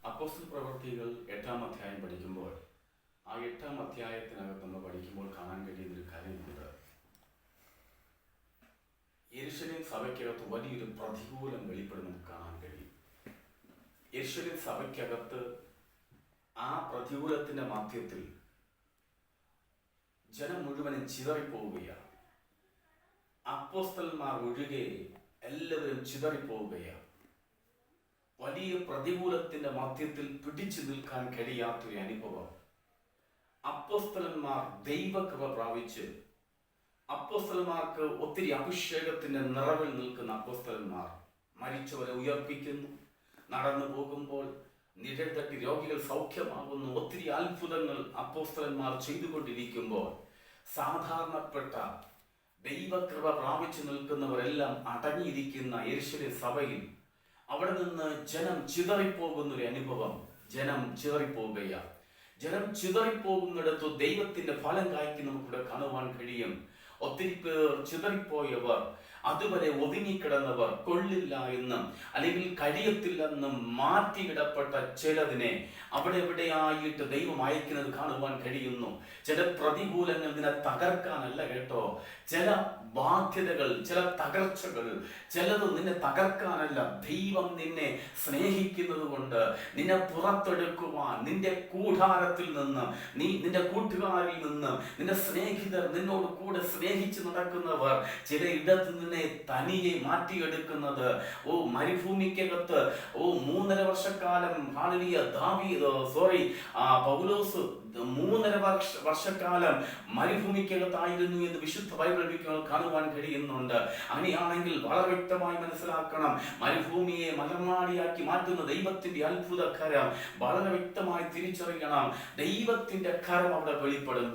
അപ്പോസ്തല പ്രവൃത്തികൾ 8-ാം അധ്യായം പഠിക്കുമ്പോൾ ആ 8-ാം അധ്യായത്തിനകത്ത് നമ്മൾ പഠിക്കുമ്പോൾ കാണാൻ കഴിയുന്നൊരു കാര്യമുണ്ട്. യെരുശലേം സഭയ്ക്കകത്ത് വലിയൊരു പ്രതികൂലം വെളിപ്പെടുന്നത് കാണാൻ കഴിയും. യെരുശലേം സഭയ്ക്കകത്ത് ആ പ്രതികൂലത്തിന്റെ മധ്യത്തിൽ ജനം മുഴുവനും ചിതറിപ്പോവുകയാണ്. അപ്പോസ്തലന്മാർ ഒഴികെ എല്ലാവരും ചിതറിപ്പോവുകയാണ്. വലിയ പ്രതികൂലത്തിന്റെ മധ്യത്തിൽ പിടിച്ചു നിൽക്കാൻ കഴിയാത്തൊരു അനുഭവം. അപ്പോസ്തലന്മാർ ദൈവകൃപ പ്രാപിച്ച്, അപ്പോസ്തലന്മാർക്ക് ഒത്തിരി അഭിഷേകത്തിന്റെ നിറവിൽ നിൽക്കുന്ന അപ്പോസ്തലന്മാർ മരിച്ചവരെ ഉയർപ്പിക്കുന്നു. നടന്നു പോകുമ്പോൾ നിഴൽ തട്ടി രോഗികൾ സൗഖ്യമാകുന്നു. ഒത്തിരി അത്ഭുതങ്ങൾ അപ്പോസ്തലന്മാർ ചെയ്തുകൊണ്ടിരിക്കുമ്പോൾ സാധാരണപ്പെട്ട ദൈവകൃപ പ്രാപിച്ചു നിൽക്കുന്നവരെല്ലാം അടങ്ങിയിരിക്കുന്ന യെരുശലേം സഭയിൽ അവിടെ നിന്ന് ജനം ചിതറിപ്പോകുന്നൊരു അനുഭവം. ജനം ചിതറിപ്പോവുകയാണ്. ജനം ചിതറിപ്പോകുന്നിടത്ത് ദൈവത്തിന്റെ ഫലം കായ്ക്ക് നമുക്കിവിടെ കാണുവാൻ കഴിയും. ഒത്തിരി പേർ ചിതറിപ്പോയവർ, അതുവരെ ഒതുങ്ങിക്കിടന്നവർ, കൊള്ളില്ല എന്നും അല്ലെങ്കിൽ കഴിയത്തില്ലെന്നും മാറ്റിയിടപ്പെട്ട ചിലതിനെ അവിടെ എവിടെയായിട്ട് ദൈവം അയക്കുന്നത് കാണുവാൻ കഴിയുന്നു. ചില പ്രതികൂലങ്ങൾ നിന്നെ തകർക്കാനല്ല കേട്ടോ, ചില ബാധ്യതകൾ, ചില തകർച്ചകൾ, ചിലത് നിന്നെ തകർക്കാനല്ല. ദൈവം നിന്നെ സ്നേഹിക്കുന്നത് കൊണ്ട് നിന്നെ പുറത്തെടുക്കുവാൻ, നിന്റെ കൂടാരത്തിൽ നിന്ന്, നിന്റെ കൂട്ടുകാരിൽ നിന്ന്, നിന്റെ സ്നേഹിതർ, നിന്നോട് കൂടെ സ്നേഹിച്ച് നടക്കുന്നവർ ചില ഇടത്ത് നിന്നെ തനിയെ മാറ്റിയെടുക്കുന്നത്. മരുഭൂമിക്കകത്ത് 3.5 വർഷക്കാലം പൗലോസ് 3.5 വർഷക്കാലം മരുഭൂമിക്കകത്തായിരുന്നു എന്ന് വിശുദ്ധ ബൈബിൾ കാണുവാൻ കഴിയുന്നുണ്ട്. അങ്ങനെയാണെങ്കിൽ വളരെ വ്യക്തമായി മനസ്സിലാക്കണം, മരുഭൂമിയെ മലർമാടിയാക്കി മാറ്റുന്ന ദൈവത്തിന്റെ അത്ഭുത കരം വളരെ വ്യക്തമായി തിരിച്ചറിയണം. ദൈവത്തിന്റെ കരം അവിടെ വെളിപ്പെടും.